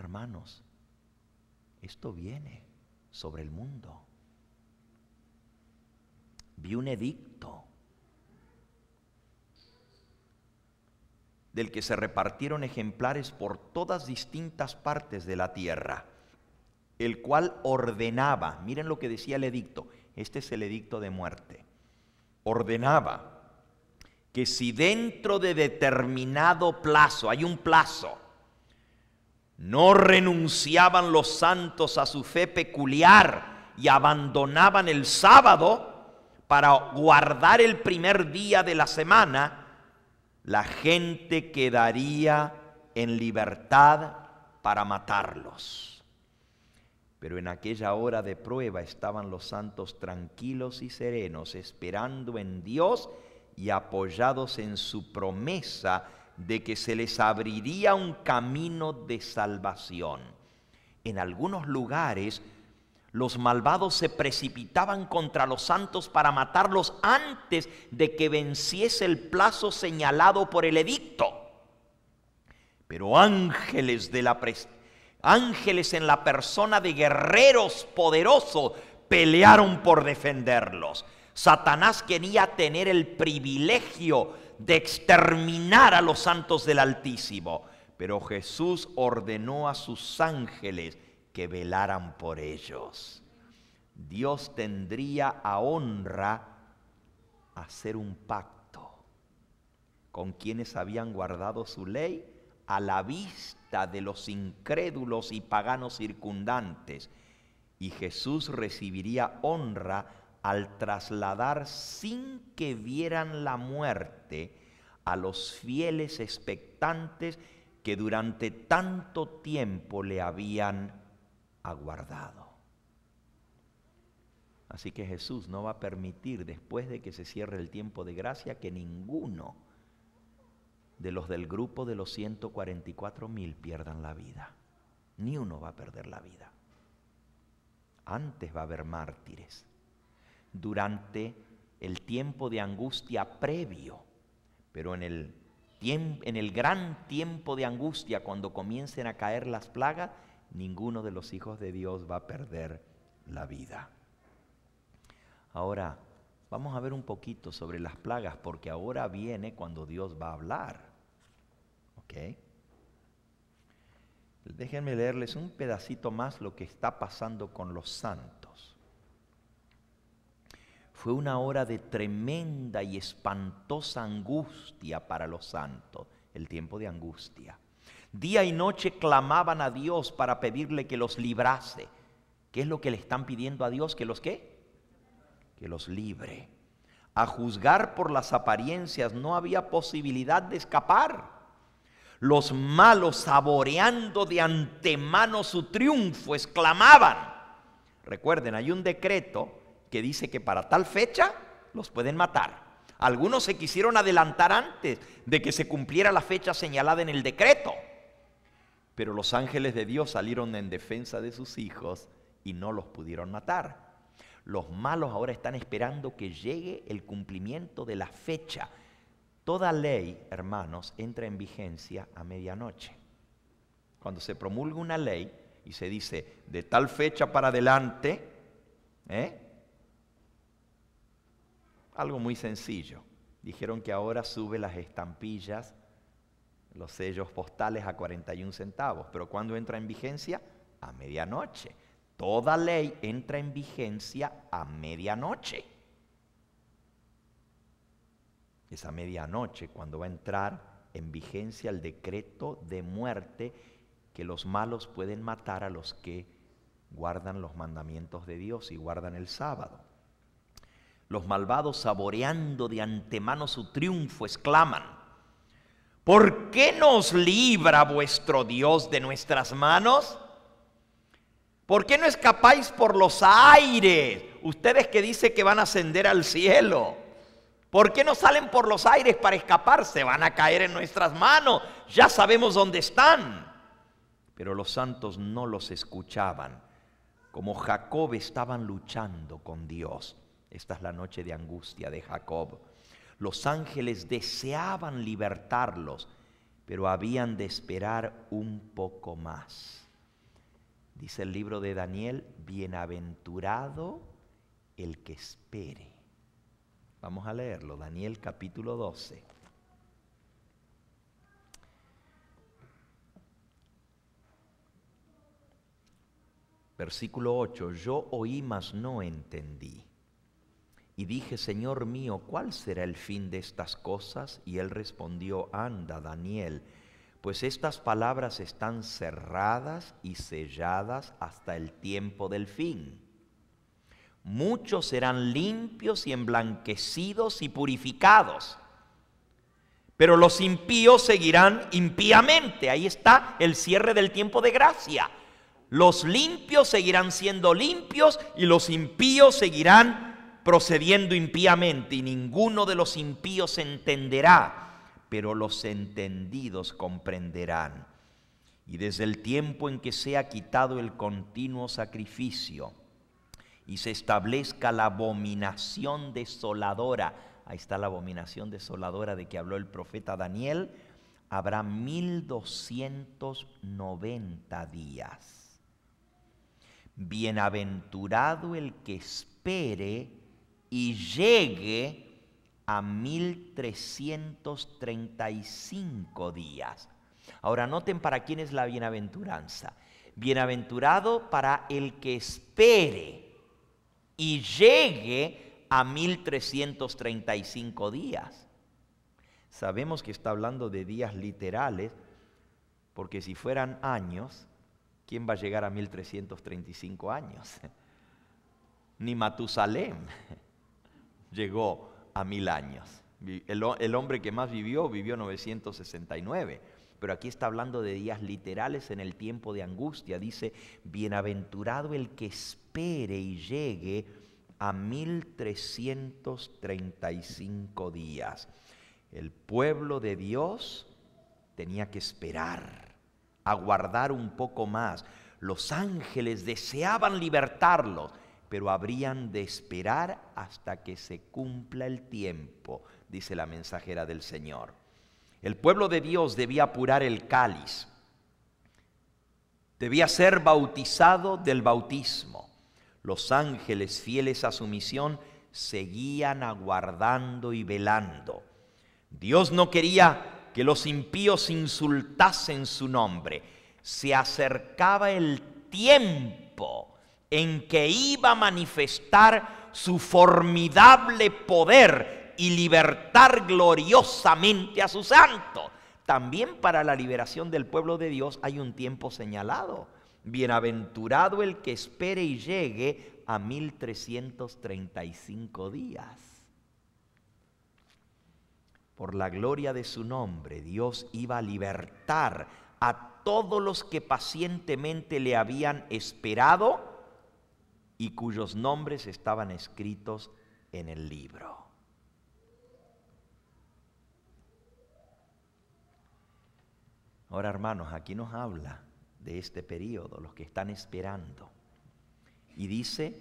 Hermanos, esto viene sobre el mundo. Vi un edicto del que se repartieron ejemplares por todas distintas partes de la tierra, el cual ordenaba, miren lo que decía el edicto, este es el edicto de muerte, ordenaba que si dentro de determinado plazo, hay un plazo, no renunciaban los santos a su fe peculiar y abandonaban el sábado para guardar el primer día de la semana, la gente quedaría en libertad para matarlos. Pero en aquella hora de prueba estaban los santos tranquilos y serenos, esperando en Dios y apoyados en su promesa de que se les abriría un camino de salvación. En algunos lugares, los malvados se precipitaban contra los santos para matarlos antes de que venciese el plazo señalado por el edicto. Pero ángeles en la persona de guerreros poderosos pelearon por defenderlos. Satanás quería tener el privilegio de exterminar a los santos del Altísimo, pero Jesús ordenó a sus ángeles que velaran por ellos. Dios tendría a honra hacer un pacto con quienes habían guardado su ley a la vista de los incrédulos y paganos circundantes, y Jesús recibiría honra al trasladar sin que vieran la muerte a los fieles expectantes que durante tanto tiempo le habían aguardado. Así que Jesús no va a permitir, después de que se cierre el tiempo de gracia, que ninguno de los del grupo de los 144,000 pierdan la vida. Ni uno va a perder la vida. Antes va a haber mártires. Durante el tiempo de angustia previo, pero en el gran tiempo de angustia, cuando comiencen a caer las plagas, ninguno de los hijos de Dios va a perder la vida. Ahora, vamos a ver un poquito sobre las plagas, porque ahora viene cuando Dios va a hablar. ¿Ok? Déjenme leerles un pedacito más lo que está pasando con los santos. Fue una hora de tremenda y espantosa angustia para los santos, el tiempo de angustia. Día y noche clamaban a Dios para pedirle que los librase. ¿Qué es lo que le están pidiendo a Dios? ¿Que los qué? Que los libre. A juzgar por las apariencias no había posibilidad de escapar. Los malos, saboreando de antemano su triunfo, exclamaban. Recuerden, hay un decreto que dice que para tal fecha los pueden matar. Algunos se quisieron adelantar antes de que se cumpliera la fecha señalada en el decreto. Pero los ángeles de Dios salieron en defensa de sus hijos y no los pudieron matar. Los malos ahora están esperando que llegue el cumplimiento de la fecha. Toda ley, hermanos, entra en vigencia a medianoche. Cuando se promulga una ley y se dice de tal fecha para adelante, algo muy sencillo. Dijeron que ahora sube las estampillas, los sellos postales a 41 centavos. Pero ¿cuándo entra en vigencia? A medianoche. Toda ley entra en vigencia a medianoche. Es a medianoche cuando va a entrar en vigencia el decreto de muerte, que los malos pueden matar a los que guardan los mandamientos de Dios y guardan el sábado. Los malvados, saboreando de antemano su triunfo, exclaman: ¿por qué nos libra vuestro Dios de nuestras manos? ¿Por qué no escapáis por los aires? Ustedes que dicen que van a ascender al cielo. ¿Por qué no salen por los aires para escapar? Se van a caer en nuestras manos. Ya sabemos dónde están. Pero los santos no los escuchaban. Como Jacob estaban luchando con Dios. Esta es la noche de angustia de Jacob. Los ángeles deseaban libertarlos, pero habían de esperar un poco más. Dice el libro de Daniel, bienaventurado el que espere. Vamos a leerlo, Daniel capítulo 12. Versículo 8, yo oí mas no entendí. Y dije, Señor mío, ¿cuál será el fin de estas cosas? Y él respondió, anda, Daniel, pues estas palabras están cerradas y selladas hasta el tiempo del fin. Muchos serán limpios y emblanquecidos y purificados, pero los impíos seguirán impíamente. Ahí está el cierre del tiempo de gracia. Los limpios seguirán siendo limpios y los impíos seguirán procediendo impíamente, y ninguno de los impíos entenderá, pero los entendidos comprenderán. Y desde el tiempo en que sea quitado el continuo sacrificio y se establezca la abominación desoladora, ahí está la abominación desoladora de que habló el profeta Daniel, habrá 1290 días. Bienaventurado el que espere y llegue a 1335 días. Ahora noten para quién es la bienaventuranza. Bienaventurado para el que espere y llegue a 1335 días. Sabemos que está hablando de días literales, porque si fueran años, ¿quién va a llegar a 1335 años? Ni Matusalén llegó a 1000 años. El hombre que más vivió 969. Pero aquí está hablando de días literales en el tiempo de angustia. Dice, bienaventurado el que espere y llegue a 1335 días. El pueblo de Dios tenía que esperar, aguardar un poco más. Los ángeles deseaban libertarlos, pero habrían de esperar hasta que se cumpla el tiempo, dice la mensajera del Señor. El pueblo de Dios debía apurar el cáliz, debía ser bautizado del bautismo. Los ángeles, fieles a su misión, seguían aguardando y velando. Dios no quería que los impíos insultasen su nombre. Se acercaba el tiempo en que iba a manifestar su formidable poder y libertar gloriosamente a su santo. También para la liberación del pueblo de Dios hay un tiempo señalado. Bienaventurado el que espere y llegue a 1335 días. Por la gloria de su nombre, Dios iba a libertar a todos los que pacientemente le habían esperado y cuyos nombres estaban escritos en el libro. Ahora, hermanos, aquí nos habla de este periodo, los que están esperando. Y dice,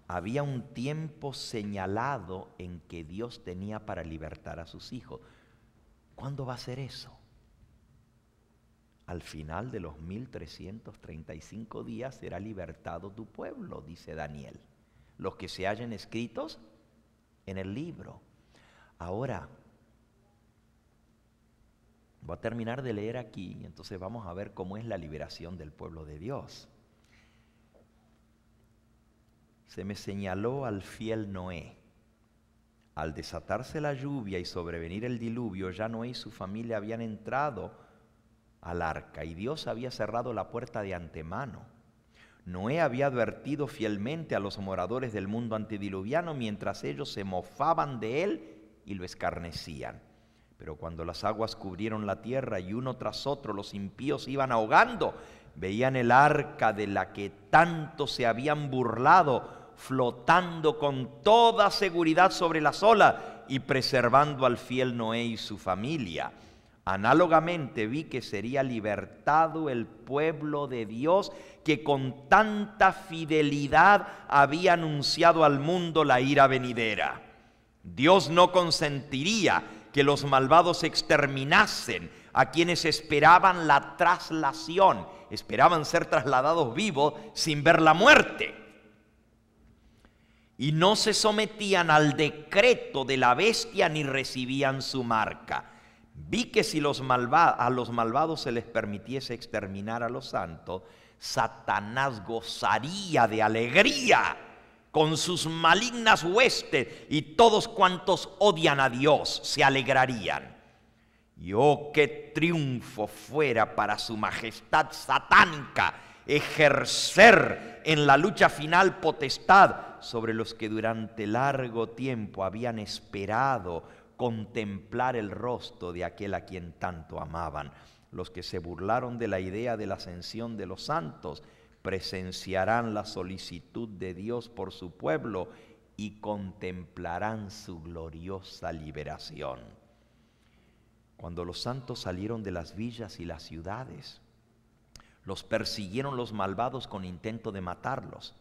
había un tiempo señalado en que Dios tenía para libertar a sus hijos. ¿Cuándo va a ser eso? Al final de los 1335 días será libertado tu pueblo, dice Daniel. Los que se hallen escritos en el libro. Ahora, voy a terminar de leer aquí y entonces vamos a ver cómo es la liberación del pueblo de Dios. Se me señaló al fiel Noé. Al desatarse la lluvia y sobrevenir el diluvio, ya Noé y su familia habían entrado al arca y Dios había cerrado la puerta de antemano. Noé había advertido fielmente a los moradores del mundo antediluviano mientras ellos se mofaban de él y lo escarnecían. Pero cuando las aguas cubrieron la tierra y uno tras otro los impíos iban ahogando, veían el arca de la que tanto se habían burlado flotando con toda seguridad sobre las olas y preservando al fiel Noé y su familia. Análogamente vi que sería libertado el pueblo de Dios que con tanta fidelidad había anunciado al mundo la ira venidera. Dios no consentiría que los malvados exterminasen a quienes esperaban la traslación, esperaban ser trasladados vivos sin ver la muerte. Y no se sometían al decreto de la bestia ni recibían su marca. Vi que si a los malvados se les permitiese exterminar a los santos, Satanás gozaría de alegría con sus malignas huestes, y todos cuantos odian a Dios se alegrarían. Y oh, qué triunfo fuera para su majestad satánica ejercer en la lucha final potestad sobre los que durante largo tiempo habían esperado contemplar el rostro de aquel a quien tanto amaban. Los que se burlaron de la idea de la ascensión de los santos presenciarán la solicitud de Dios por su pueblo y contemplarán su gloriosa liberación. Cuando los santos salieron de las villas y las ciudades, los persiguieron los malvados con intento de matarlos.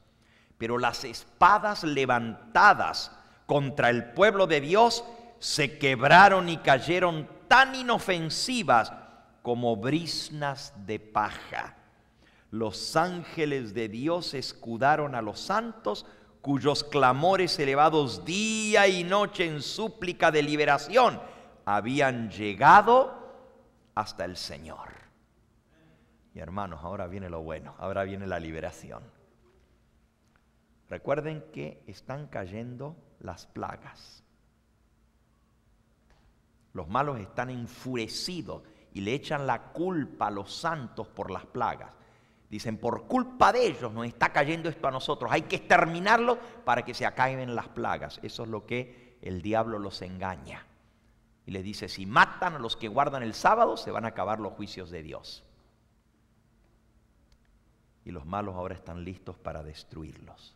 Pero las espadas levantadas contra el pueblo de Dios se quebraron y cayeron tan inofensivas como briznas de paja. Los ángeles de Dios escudaron a los santos, cuyos clamores elevados día y noche en súplica de liberación habían llegado hasta el Señor. Y hermanos, ahora viene lo bueno, ahora viene la liberación. Recuerden que están cayendo las plagas. Los malos están enfurecidos y le echan la culpa a los santos por las plagas. Dicen, por culpa de ellos nos está cayendo esto a nosotros, hay que exterminarlo para que se acaben las plagas. Eso es lo que el diablo los engaña. Y les dice, si matan a los que guardan el sábado, se van a acabar los juicios de Dios. Y los malos ahora están listos para destruirlos.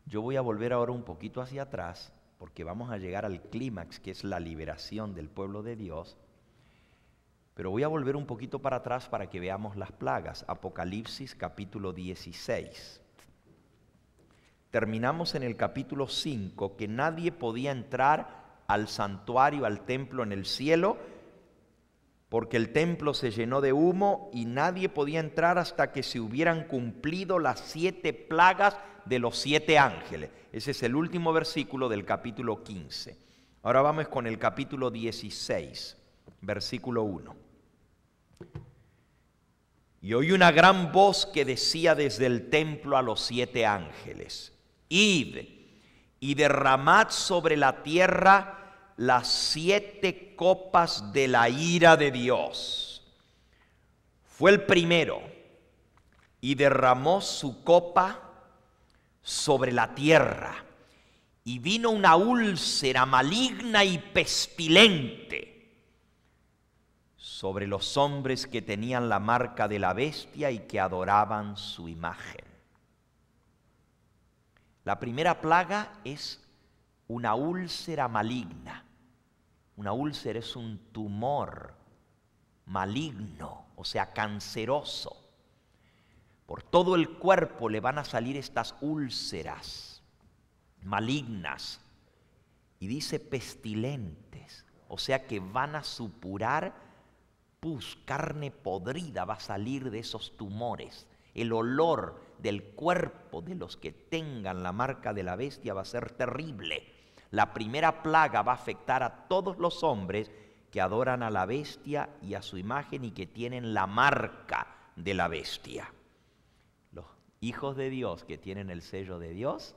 Yo voy a volver ahora un poquito hacia atrás, porque vamos a llegar al clímax, que es la liberación del pueblo de Dios. Pero voy a volver un poquito para atrás para que veamos las plagas. Apocalipsis capítulo 16. Terminamos en el capítulo 5, que nadie podía entrar al santuario, al templo en el cielo, porque el templo se llenó de humo y nadie podía entrar hasta que se hubieran cumplido las 7 plagas de los 7 ángeles. Ese es el último versículo del capítulo 15. Ahora vamos con el capítulo 16, versículo 1. Y oí una gran voz que decía desde el templo a los 7 ángeles: id y derramad sobre la tierra las 7 copas de la ira de Dios. Fue el primero y derramó su copa sobre la tierra, y vino una úlcera maligna y pestilente sobre los hombres que tenían la marca de la bestia y que adoraban su imagen. La primera plaga es una úlcera maligna. Una úlcera es un tumor maligno, o sea, canceroso. Por todo el cuerpo le van a salir estas úlceras malignas. Y dice pestilentes, o sea que van a supurar pus, carne podrida va a salir de esos tumores. El olor del cuerpo de los que tengan la marca de la bestia va a ser terrible. La primera plaga va a afectar a todos los hombres que adoran a la bestia y a su imagen y que tienen la marca de la bestia. Los hijos de Dios que tienen el sello de Dios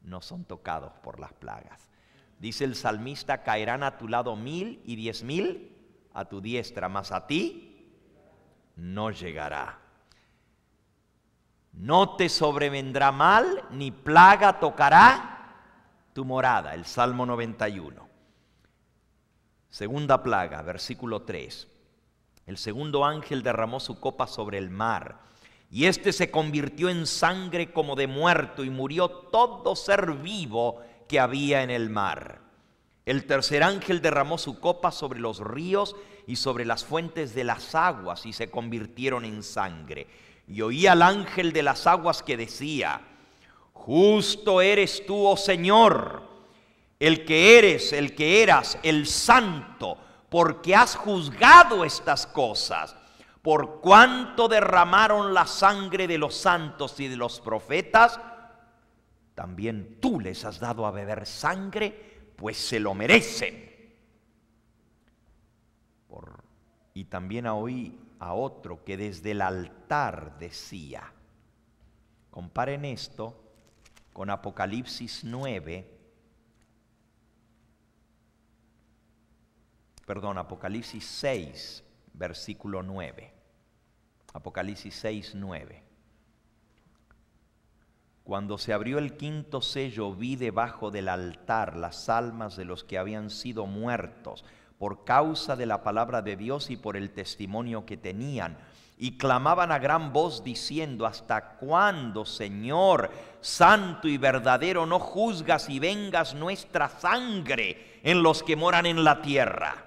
no son tocados por las plagas. Dice el salmista, caerán a tu lado 1000 y 10.000 a tu diestra, mas a ti no llegará. No te sobrevendrá mal, ni plaga tocará tu morada. El Salmo 91. Segunda plaga, versículo 3. El segundo ángel derramó su copa sobre el mar, y éste se convirtió en sangre como de muerto, y murió todo ser vivo que había en el mar. El tercer ángel derramó su copa sobre los ríos y sobre las fuentes de las aguas, y se convirtieron en sangre. Y oí al ángel de las aguas que decía: justo eres tú, oh Señor, el que eras, el santo, porque has juzgado estas cosas. por cuanto derramaron la sangre de los santos y de los profetas, también tú les has dado a beber sangre, pues se lo merecen. Y también oí a otro que desde el altar decía, comparen esto con Apocalipsis 6, versículo 9. Apocalipsis 6, 9. Cuando se abrió el quinto sello, vi debajo del altar las almas de los que habían sido muertos por causa de la palabra de Dios y por el testimonio que tenían. Y clamaban a gran voz diciendo, ¿hasta cuándo, Señor, santo y verdadero, no juzgas y vengas nuestra sangre en los que moran en la tierra?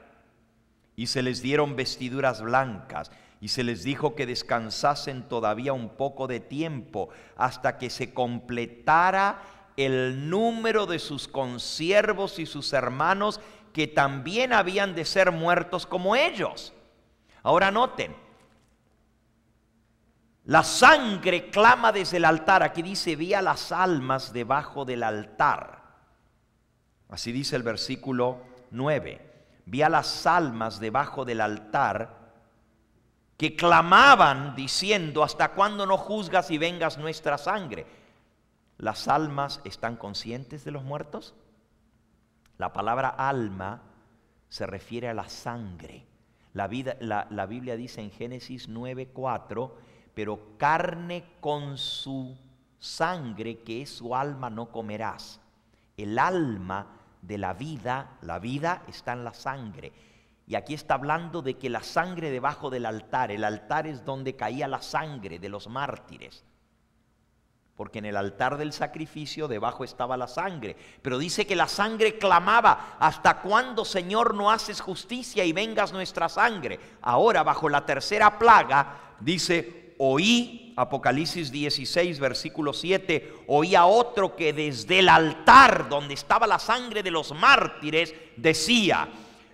Y se les dieron vestiduras blancas, y se les dijo que descansasen todavía un poco de tiempo, hasta que se completara el número de sus consiervos y sus hermanos, que también habían de ser muertos como ellos. Ahora noten, la sangre clama desde el altar. Aquí dice, vi a las almas debajo del altar. Así dice el versículo 9. Vi a las almas debajo del altar que clamaban diciendo, ¿hasta cuándo no juzgas y vengas nuestra sangre? ¿Las almas están conscientes de los muertos? La palabra alma se refiere a la sangre. La Biblia dice en Génesis 9:4, pero carne con su sangre, que es su alma, no comerás. El alma de la vida está en la sangre. Y aquí está hablando de que la sangre debajo del altar, el altar es donde caía la sangre de los mártires. Porque en el altar del sacrificio debajo estaba la sangre. Pero dice que la sangre clamaba, ¿hasta cuándo, Señor, no haces justicia y vengas nuestra sangre? Ahora, bajo la tercera plaga, dice, oí, Apocalipsis 16, versículo 7, oí a otro que desde el altar donde estaba la sangre de los mártires decía,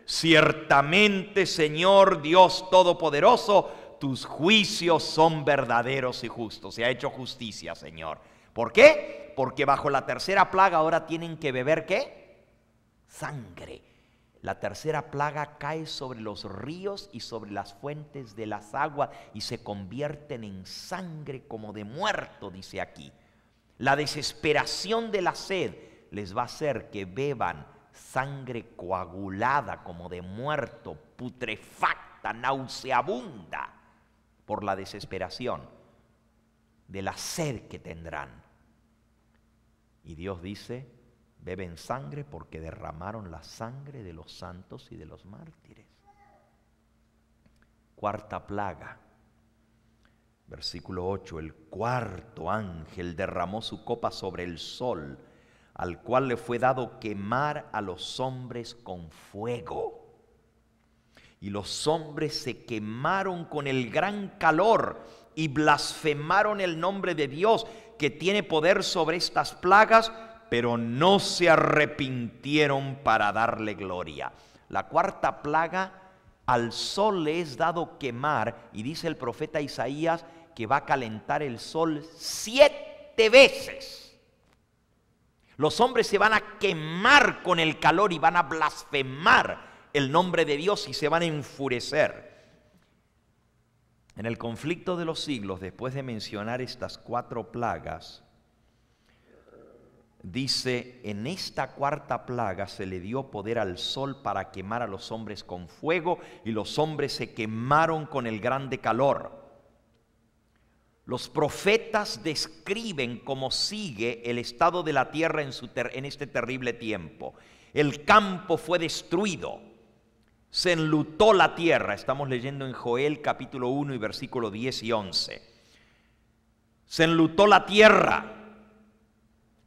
ciertamente, Señor Dios Todopoderoso, tus juicios son verdaderos y justos. Se ha hecho justicia, Señor. ¿Por qué? Porque bajo la tercera plaga ahora tienen que beber, ¿qué? Sangre. La tercera plaga cae sobre los ríos y sobre las fuentes de las aguas y se convierten en sangre como de muerto, dice aquí. La desesperación de la sed les va a hacer que beban sangre coagulada como de muerto, putrefacta, nauseabunda, por la desesperación de la sed que tendrán. Y Dios dice, beben sangre porque derramaron la sangre de los santos y de los mártires. Cuarta plaga, versículo 8, el cuarto ángel derramó su copa sobre el sol, al cual le fue dado quemar a los hombres con fuego. Y los hombres se quemaron con el gran calor y blasfemaron el nombre de Dios, que tiene poder sobre estas plagas, pero no se arrepintieron para darle gloria. La cuarta plaga, al sol le es dado quemar, y dice el profeta Isaías que va a calentar el sol 7 veces. Los hombres se van a quemar con el calor y van a blasfemar el nombre de Dios y se van a enfurecer. En el conflicto de los siglos, después de mencionar estas 4 plagas, dice, en esta cuarta plaga se le dio poder al sol para quemar a los hombres con fuego, y los hombres se quemaron con el grande calor. Los profetas describen cómo sigue el estado de la tierra en este terrible tiempo. El campo fue destruido. Se enlutó la tierra. Estamos leyendo en Joel capítulo 1 y versículo 10 y 11. Se enlutó la tierra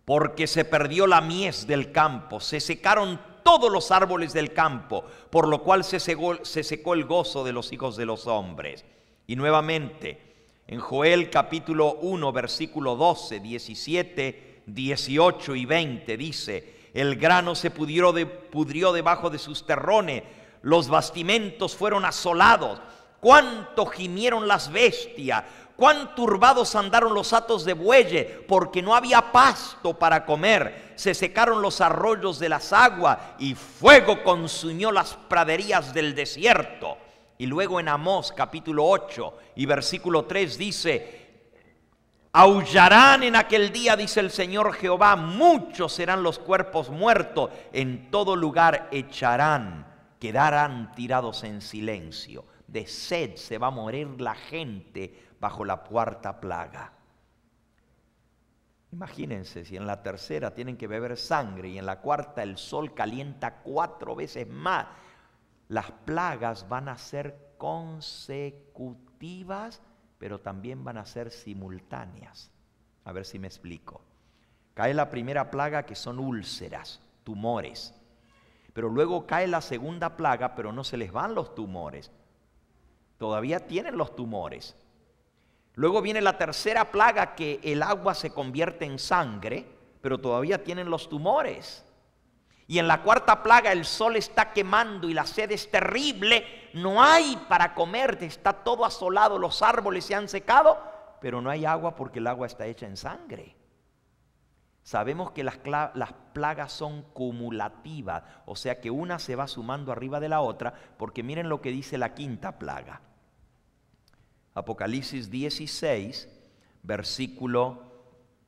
porque se perdió la mies del campo. Se secaron todos los árboles del campo, por lo cual se secó el gozo de los hijos de los hombres. Y nuevamente, en Joel capítulo 1, versículo 12, 17, 18 y 20 dice, el grano se pudrió debajo de sus terrones, los bastimentos fueron asolados, cuánto gimieron las bestias, cuán turbados andaron los hatos de bueyes, porque no había pasto para comer. Se secaron los arroyos de las aguas y fuego consumió las praderías del desierto. Y luego en Amós capítulo 8 y versículo 3 dice: aullarán en aquel día, dice el Señor Jehová, muchos serán los cuerpos muertos, en todo lugar echarán, quedarán tirados en silencio. De sed se va a morir la gente bajo la cuarta plaga. Imagínense, si en la tercera tienen que beber sangre y en la cuarta el sol calienta 4 veces más, las plagas van a ser consecutivas, pero también van a ser simultáneas. A ver si me explico. Cae la primera plaga, que son úlceras, tumores. Pero luego cae la segunda plaga, pero no se les van los tumores. Todavía tienen los tumores. Luego viene la tercera plaga, que el agua se convierte en sangre, pero todavía tienen los tumores. Y en la cuarta plaga el sol está quemando y la sed es terrible, no hay para comer, está todo asolado, los árboles se han secado, pero no hay agua porque el agua está hecha en sangre. Sabemos que las plagas son cumulativas, o sea que una se va sumando arriba de la otra, porque miren lo que dice la quinta plaga. Apocalipsis 16, versículo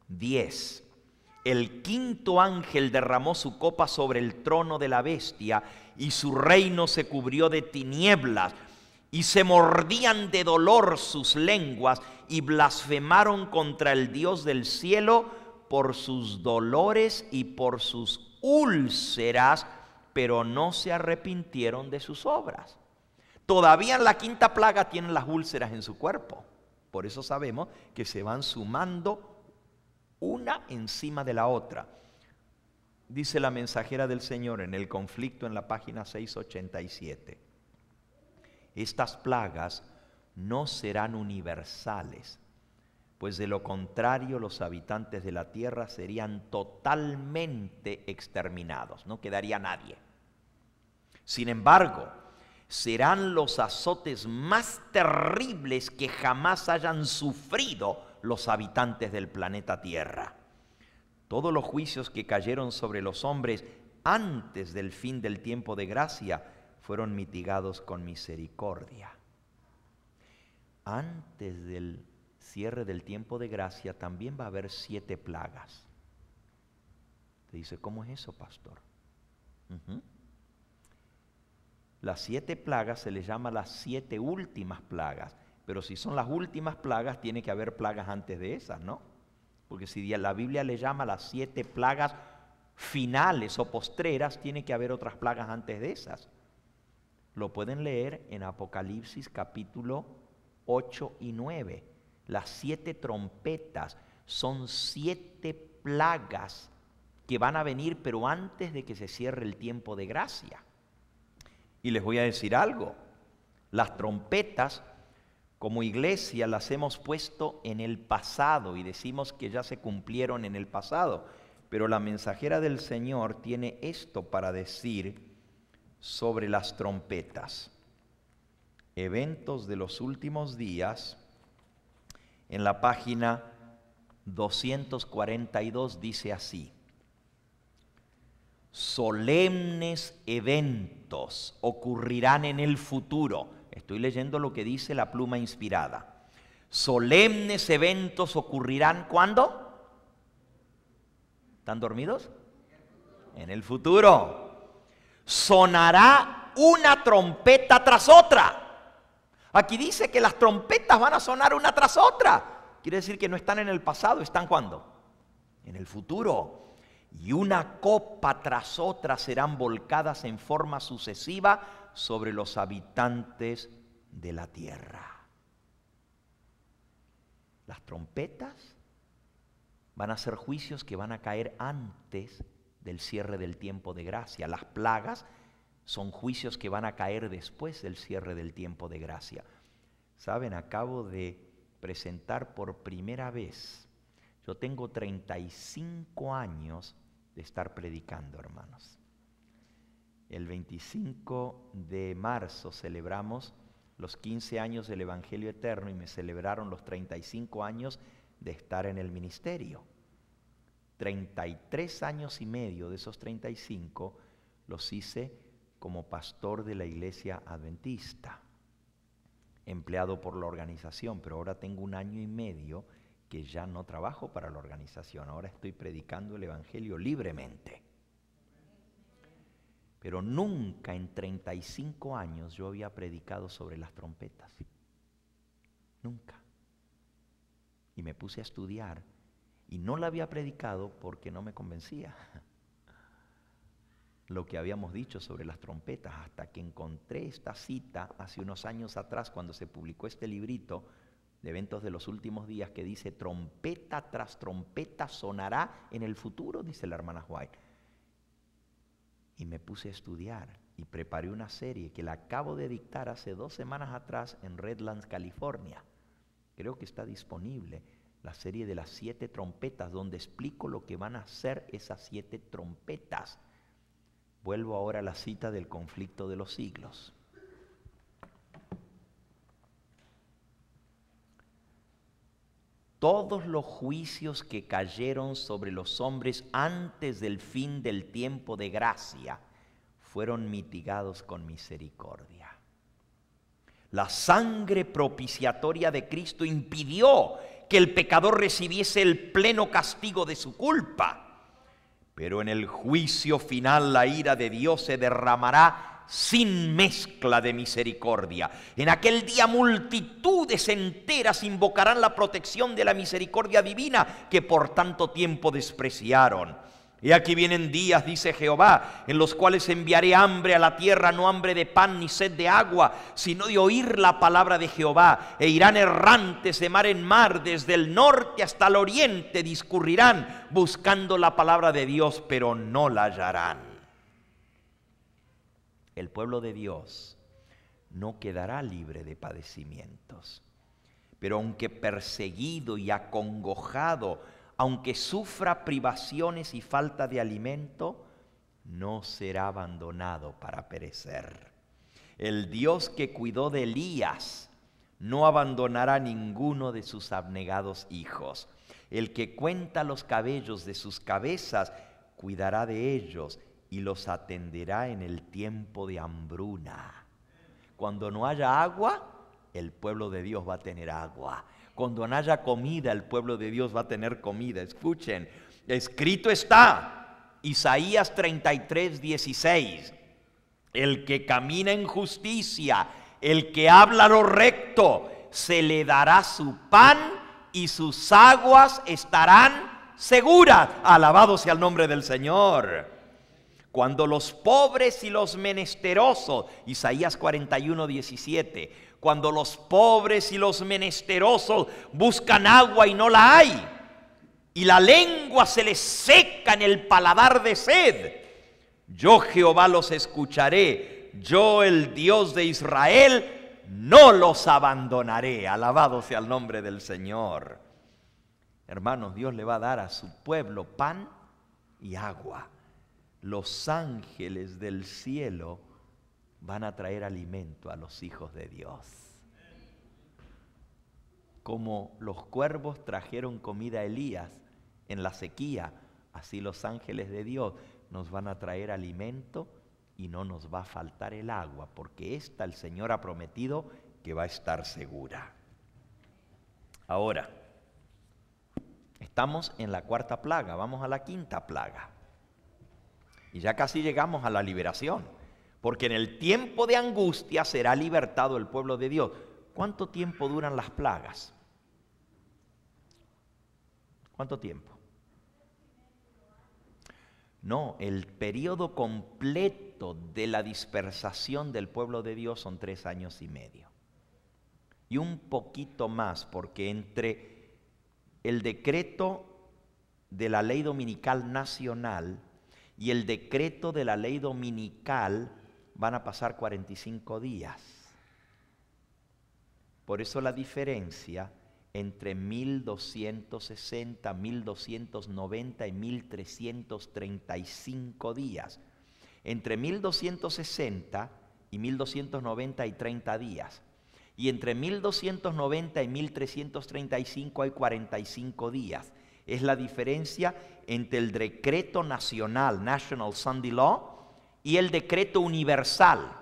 10. El quinto ángel derramó su copa sobre el trono de la bestia y su reino se cubrió de tinieblas y se mordían de dolor sus lenguas y blasfemaron contra el Dios del cielo por sus dolores y por sus úlceras, pero no se arrepintieron de sus obras. Todavía en la quinta plaga tienen las úlceras en su cuerpo. Por eso sabemos que se van sumando una encima de la otra. Dice la mensajera del Señor en el conflicto en la página 687. Estas plagas no serán universales, pues de lo contrario los habitantes de la tierra serían totalmente exterminados, no quedaría nadie. Sin embargo, serán los azotes más terribles que jamás hayan sufrido los habitantes del planeta Tierra. Todos los juicios que cayeron sobre los hombres antes del fin del tiempo de gracia fueron mitigados con misericordia. Antes del cierre del tiempo de gracia también va a haber 7 plagas. Te dice, ¿cómo es eso, pastor? Las 7 plagas se les llama las 7 últimas plagas. Pero si son las últimas plagas, tiene que haber plagas antes de esas, ¿no? Porque si la Biblia le llama las 7 plagas finales o postreras, tiene que haber otras plagas antes de esas. Lo pueden leer en Apocalipsis capítulo 8 y 9. Las 7 trompetas son 7 plagas que van a venir, pero antes de que se cierre el tiempo de gracia. Y les voy a decir algo. Las trompetas, como iglesia, las hemos puesto en el pasado y decimos que ya se cumplieron en el pasado. Pero la mensajera del Señor tiene esto para decir sobre las trompetas. Eventos de los últimos días, en la página 242 dice así: solemnes eventos ocurrirán en el futuro. Estoy leyendo lo que dice la pluma inspirada. Solemnes eventos ocurrirán, ¿cuándo? ¿Están dormidos? En el futuro. Sonará una trompeta tras otra. Aquí dice que las trompetas van a sonar una tras otra. Quiere decir que no están en el pasado, ¿están cuándo? En el futuro. Y una copa tras otra serán volcadas en forma sucesiva sobre los habitantes de la tierra. Las trompetas van a ser juicios que van a caer antes del cierre del tiempo de gracia. Las plagas son juicios que van a caer después del cierre del tiempo de gracia. Saben, acabo de presentar por primera vez, yo tengo 35 años de estar predicando, hermanos. El 25 de marzo celebramos los 15 años del Evangelio Eterno y me celebraron los 35 años de estar en el ministerio. 33 años y medio de esos 35 los hice como pastor de la iglesia adventista, empleado por la organización, pero ahora tengo 1 año y medio que ya no trabajo para la organización, ahora estoy predicando el Evangelio libremente. Pero nunca en 35 años yo había predicado sobre las trompetas. Nunca. Y me puse a estudiar y no la había predicado porque no me convencía lo que habíamos dicho sobre las trompetas, hasta que encontré esta cita hace unos años atrás cuando se publicó este librito de eventos de los últimos días que dice: trompeta tras trompeta sonará en el futuro, dice la hermana White. Y me puse a estudiar y preparé una serie que la acabo de dictar hace 2 semanas atrás en Redlands, California. Creo que está disponible la serie de las 7 trompetas, donde explico lo que van a hacer esas 7 trompetas. Vuelvo ahora a la cita del conflicto de los siglos. Todos los juicios que cayeron sobre los hombres antes del fin del tiempo de gracia fueron mitigados con misericordia. La sangre propiciatoria de Cristo impidió que el pecador recibiese el pleno castigo de su culpa, pero en el juicio final la ira de Dios se derramará sin mezcla de misericordia. En aquel día multitudes enteras invocarán la protección de la misericordia divina que por tanto tiempo despreciaron. Y aquí vienen días, dice Jehová, en los cuales enviaré hambre a la tierra, no hambre de pan ni sed de agua, sino de oír la palabra de Jehová. E irán errantes de mar en mar, desde el norte hasta el oriente discurrirán, buscando la palabra de Dios, pero no la hallarán. El pueblo de Dios no quedará libre de padecimientos, pero aunque perseguido y acongojado, aunque sufra privaciones y falta de alimento, no será abandonado para perecer. El Dios que cuidó de Elías no abandonará a ninguno de sus abnegados hijos. El que cuenta los cabellos de sus cabezas cuidará de ellos y los atenderá en el tiempo de hambruna. Cuando no haya agua, el pueblo de Dios va a tener agua. Cuando no haya comida, el pueblo de Dios va a tener comida. Escuchen, escrito está, Isaías 33:16, el que camina en justicia, el que habla lo recto, se le dará su pan y sus aguas estarán seguras. Alabado sea el nombre del Señor. Cuando los pobres y los menesterosos, Isaías 41:17, cuando los pobres y los menesterosos buscan agua y no la hay, y la lengua se les seca en el paladar de sed, yo Jehová los escucharé, yo el Dios de Israel no los abandonaré. Alabado sea el nombre del Señor. Hermanos, Dios le va a dar a su pueblo pan y agua. Los ángeles del cielo van a traer alimento a los hijos de Dios. Como los cuervos trajeron comida a Elías en la sequía, así los ángeles de Dios nos van a traer alimento y no nos va a faltar el agua, porque esta el Señor ha prometido que va a estar segura. Ahora, estamos en la 4ª plaga, vamos a la 5ª plaga. Y ya casi llegamos a la liberación, porque en el tiempo de angustia será libertado el pueblo de Dios. ¿Cuánto tiempo duran las plagas? ¿Cuánto tiempo? No, el periodo completo de la dispersación del pueblo de Dios son 3 años y medio. Y un poquito más, porque entre el decreto de la ley dominical nacional y el decreto de la ley dominical van a pasar 45 días. Por eso la diferencia entre 1260, 1290 y 1335 días. Entre 1260 y 1290 y 30 días. Y entre 1290 y 1335 hay 45 días. Es la diferencia entre el decreto nacional, National Sunday Law, y el decreto universal.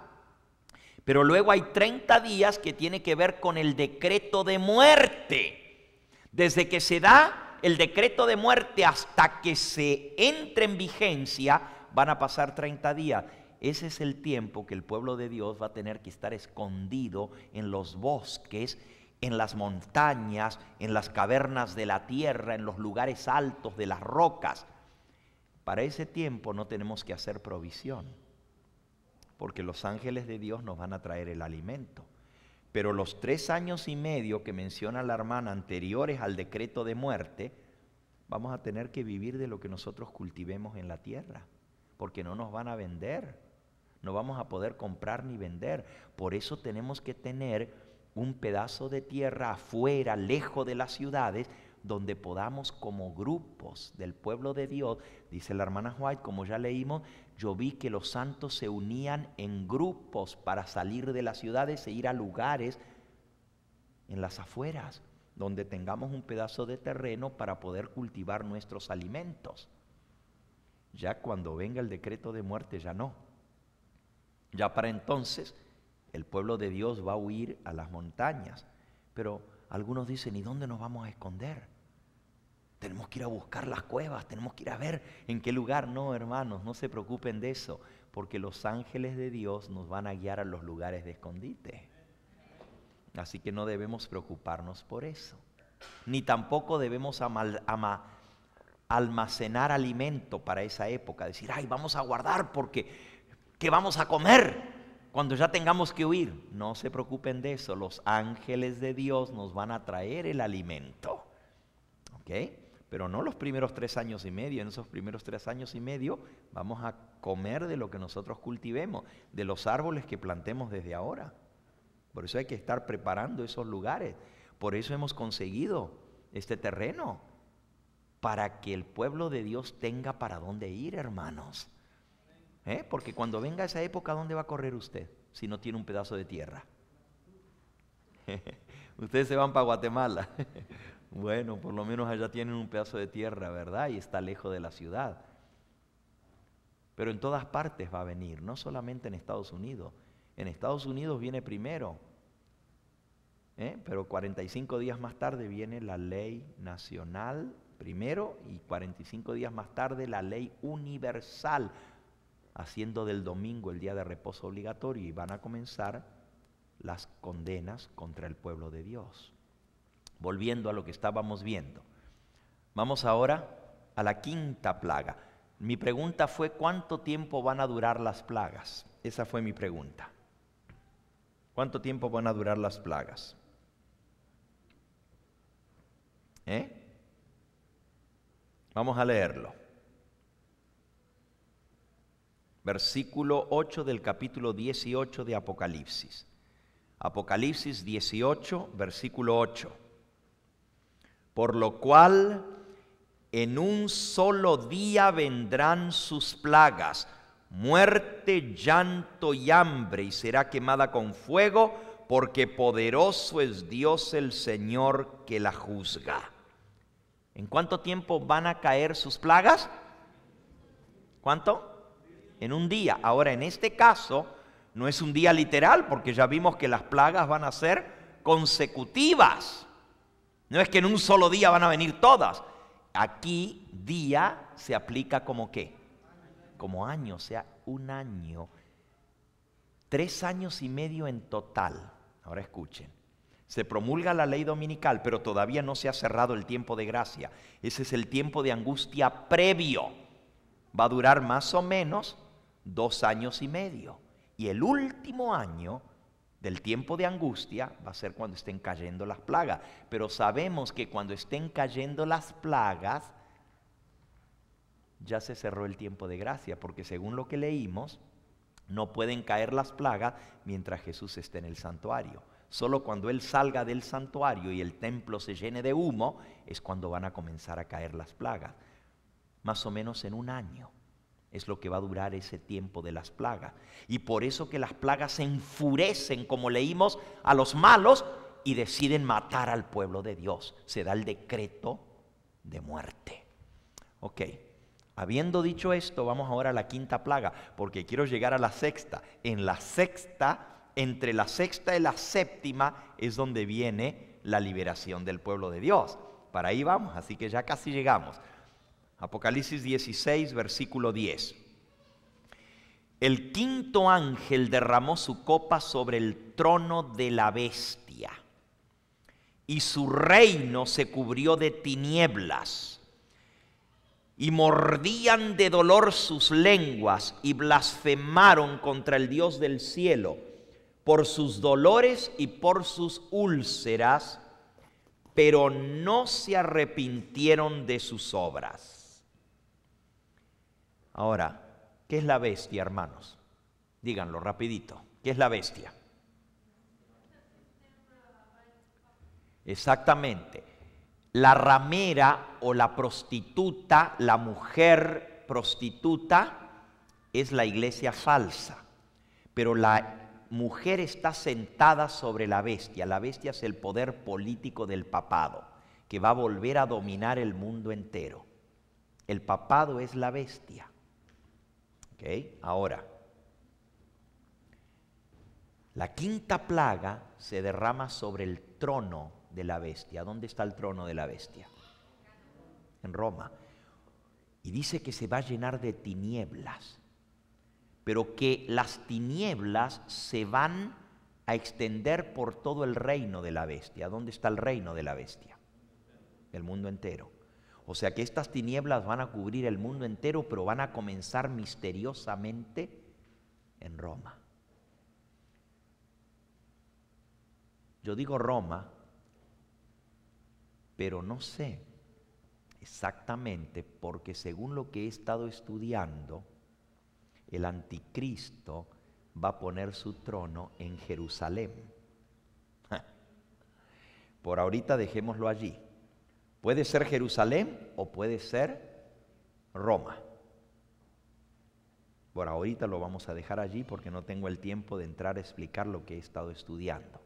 Pero luego hay 30 días que tiene que ver con el decreto de muerte. Desde que se da el decreto de muerte hasta que se entre en vigencia, van a pasar 30 días. Ese es el tiempo que el pueblo de Dios va a tener que estar escondido en los bosques, en las montañas, en las cavernas de la tierra, en los lugares altos de las rocas. Para ese tiempo no tenemos que hacer provisión, porque los ángeles de Dios nos van a traer el alimento. Pero los 3 años y medio que menciona la hermana anteriores al decreto de muerte, vamos a tener que vivir de lo que nosotros cultivemos en la tierra, porque no nos van a vender, no vamos a poder comprar ni vender. Por eso tenemos que tener un pedazo de tierra afuera, lejos de las ciudades, donde podamos como grupos del pueblo de Dios, dice la hermana White, como ya leímos, yo vi que los santos se unían en grupos para salir de las ciudades e ir a lugares en las afueras, donde tengamos un pedazo de terreno para poder cultivar nuestros alimentos. Ya cuando venga el decreto de muerte, ya no. Ya para entonces, el pueblo de Dios va a huir a las montañas. Pero algunos dicen, ¿y dónde nos vamos a esconder? Tenemos que ir a buscar las cuevas, tenemos que ir a ver en qué lugar. No, hermanos, no se preocupen de eso, porque los ángeles de Dios nos van a guiar a los lugares de escondite. Así que no debemos preocuparnos por eso. Ni tampoco debemos almacenar alimento para esa época. Decir, ay, vamos a guardar porque ¿qué vamos a comer cuando ya tengamos que huir? No se preocupen de eso. Los ángeles de Dios nos van a traer el alimento. ¿Ok? Pero no los primeros 3 años y medio. En esos primeros 3 años y medio vamos a comer de lo que nosotros cultivemos, de los árboles que plantemos desde ahora. Por eso hay que estar preparando esos lugares. Por eso hemos conseguido este terreno, para que el pueblo de Dios tenga para dónde ir, hermanos. Porque cuando venga esa época, ¿dónde va a correr usted si no tiene un pedazo de tierra? Ustedes se van para Guatemala. Bueno, por lo menos allá tienen un pedazo de tierra, ¿verdad? Y está lejos de la ciudad. Pero en todas partes va a venir, no solamente en Estados Unidos. En Estados Unidos viene primero, pero 45 días más tarde viene la ley nacional primero y 45 días más tarde la ley universal, haciendo del domingo el día de reposo obligatorio, y van a comenzar las condenas contra el pueblo de Dios. Volviendo a lo que estábamos viendo, vamos ahora a la 5ª plaga. Mi pregunta fue, ¿cuánto tiempo van a durar las plagas? Esa fue mi pregunta. ¿Cuánto tiempo van a durar las plagas? Vamos a leerlo. Versículo 8 del capítulo 18 de Apocalipsis. Apocalipsis 18, versículo 8. Por lo cual, en un solo día vendrán sus plagas, muerte, llanto y hambre, y será quemada con fuego, porque poderoso es Dios el Señor que la juzga. ¿En cuánto tiempo van a caer sus plagas? ¿Cuánto? En un día. Ahora, en este caso, no es un día literal, porque ya vimos que las plagas van a ser consecutivas. No es que en un solo día van a venir todas. Aquí, día se aplica como ¿qué? Como año, o sea, un año. 3 años y medio en total. Ahora escuchen. Se promulga la ley dominical, pero todavía no se ha cerrado el tiempo de gracia. Ese es el tiempo de angustia previo. Va a durar más o menos 2 años y medio. Y el último año del tiempo de angustia va a ser cuando estén cayendo las plagas. Pero sabemos que cuando estén cayendo las plagas, ya se cerró el tiempo de gracia, porque según lo que leímos, no pueden caer las plagas mientras Jesús esté en el santuario. Solo cuando Él salga del santuario y el templo se llene de humo, es cuando van a comenzar a caer las plagas. Más o menos en un año. Es lo que va a durar ese tiempo de las plagas. Y por eso que las plagas se enfurecen, como leímos, a los malos y deciden matar al pueblo de Dios. Se da el decreto de muerte. Ok, habiendo dicho esto, vamos ahora a la quinta plaga, porque quiero llegar a la sexta. En la sexta, entre la sexta y la séptima, es donde viene la liberación del pueblo de Dios. Para ahí vamos, así que ya casi llegamos. Apocalipsis 16, versículo 10. El quinto ángel derramó su copa sobre el trono de la bestia, y su reino se cubrió de tinieblas, y mordían de dolor sus lenguas, y blasfemaron contra el Dios del cielo, por sus dolores y por sus úlceras, pero no se arrepintieron de sus obras. Ahora, ¿qué es la bestia, hermanos? Díganlo rapidito. ¿Qué es la bestia? Exactamente. La ramera o la prostituta, la mujer prostituta, es la iglesia falsa. Pero la mujer está sentada sobre la bestia. La bestia es el poder político del papado, que va a volver a dominar el mundo entero. El papado es la bestia. Okay. Ahora, la quinta plaga se derrama sobre el trono de la bestia. ¿Dónde está el trono de la bestia? En Roma. Y dice que se va a llenar de tinieblas, pero que las tinieblas se van a extender por todo el reino de la bestia. ¿Dónde está el reino de la bestia? El mundo entero. O sea que estas tinieblas van a cubrir el mundo entero, pero van a comenzar misteriosamente en Roma. Yo digo Roma, pero no sé exactamente, porque según lo que he estado estudiando, el anticristo va a poner su trono en Jerusalén. Por ahorita dejémoslo allí. Puede ser Jerusalén o puede ser Roma. Por ahorita lo vamos a dejar allí porque no tengo el tiempo de entrar a explicar lo que he estado estudiando.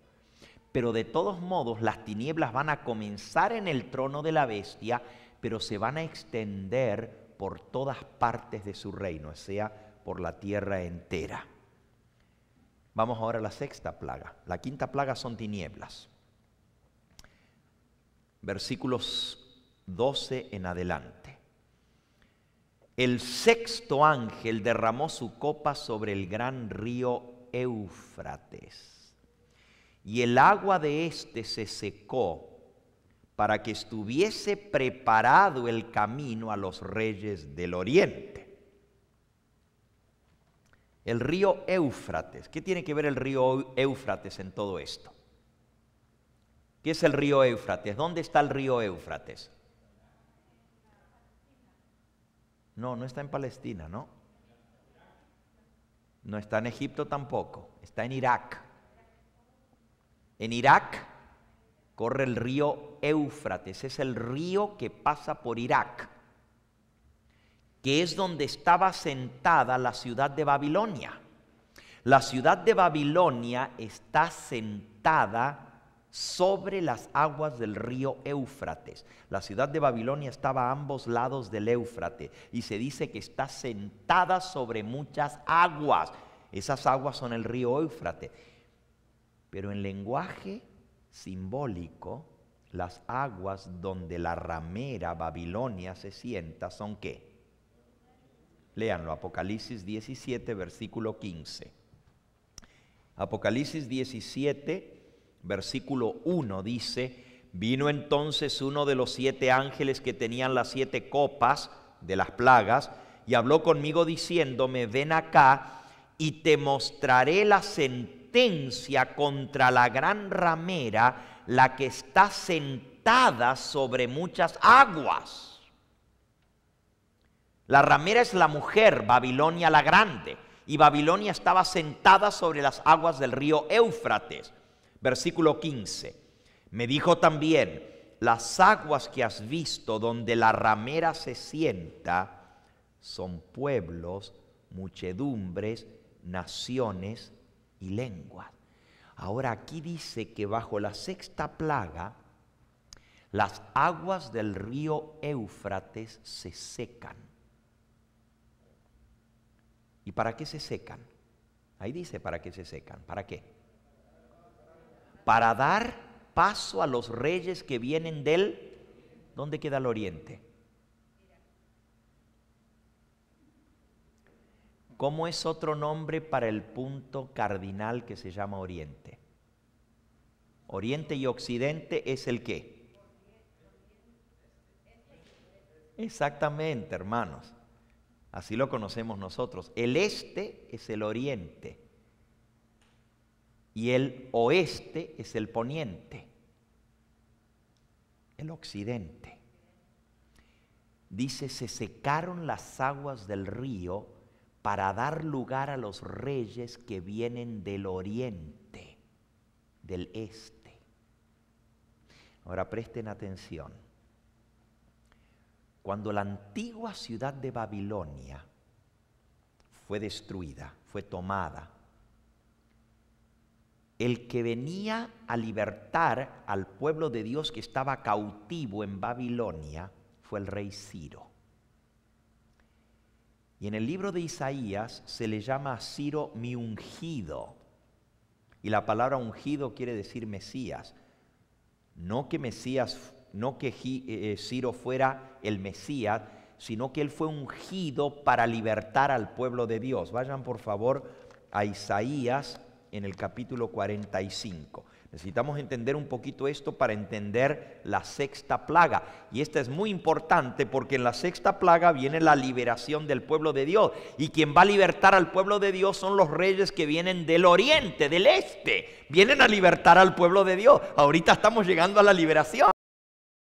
Pero de todos modos, las tinieblas van a comenzar en el trono de la bestia, pero se van a extender por todas partes de su reino, o sea, por la tierra entera. Vamos ahora a la sexta plaga. La quinta plaga son tinieblas. Versículos 12 en adelante. El sexto ángel derramó su copa sobre el gran río Éufrates, y el agua de éste se secó para que estuviese preparado el camino a los reyes del oriente. El río Éufrates. ¿Qué tiene que ver el río Éufrates en todo esto? ¿Qué es el río Éufrates? ¿Dónde está el río Éufrates? No, no está en Palestina, ¿no? No está en Egipto tampoco, está en Irak. En Irak corre el río Éufrates, es el río que pasa por Irak, que es donde estaba sentada la ciudad de Babilonia. La ciudad de Babilonia está sentada sobre las aguas del río Éufrates. La ciudad de Babilonia estaba a ambos lados del Éufrates y se dice que está sentada sobre muchas aguas. Esas aguas son el río Éufrates. Pero en lenguaje simbólico, las aguas donde la ramera Babilonia se sienta son ¿qué? Léanlo, Apocalipsis 17, versículo 15. Apocalipsis 17, versículo 1 dice: vino entonces uno de los 7 ángeles que tenían las 7 copas de las plagas y habló conmigo diciéndome: ven acá y te mostraré la sentencia contra la gran ramera, la que está sentada sobre muchas aguas. La ramera es la mujer, Babilonia la grande, y Babilonia estaba sentada sobre las aguas del río Éufrates. Versículo 15. Me dijo también: las aguas que has visto donde la ramera se sienta son pueblos, muchedumbres, naciones y lenguas. Ahora aquí dice que bajo la sexta plaga, las aguas del río Éufrates se secan. ¿Y para qué se secan? Ahí dice para qué se secan. ¿Para qué? Para dar paso a los reyes que vienen del... ¿Dónde queda el oriente? ¿Cómo es otro nombre para el punto cardinal que se llama oriente? Oriente y occidente es el qué. Exactamente, hermanos. Así lo conocemos nosotros. El este es el oriente y el oeste es el poniente, el occidente. Dice, se secaron las aguas del río para dar lugar a los reyes que vienen del oriente, del este. Ahora presten atención. Cuando la antigua ciudad de Babilonia fue destruida, fue tomada, el que venía a libertar al pueblo de Dios que estaba cautivo en Babilonia fue el rey Ciro. Y en el libro de Isaías se le llama a Ciro mi ungido. Y la palabra ungido quiere decir Mesías. No que Ciro fuera el Mesías, sino que él fue ungido para libertar al pueblo de Dios. Vayan por favor a Isaías en el capítulo 45. Necesitamos entender un poquito esto para entender la sexta plaga. Y esta es muy importante porque en la sexta plaga viene la liberación del pueblo de Dios. Y quien va a libertar al pueblo de Dios son los reyes que vienen del oriente, del este. Vienen a libertar al pueblo de Dios. Ahorita estamos llegando a la liberación.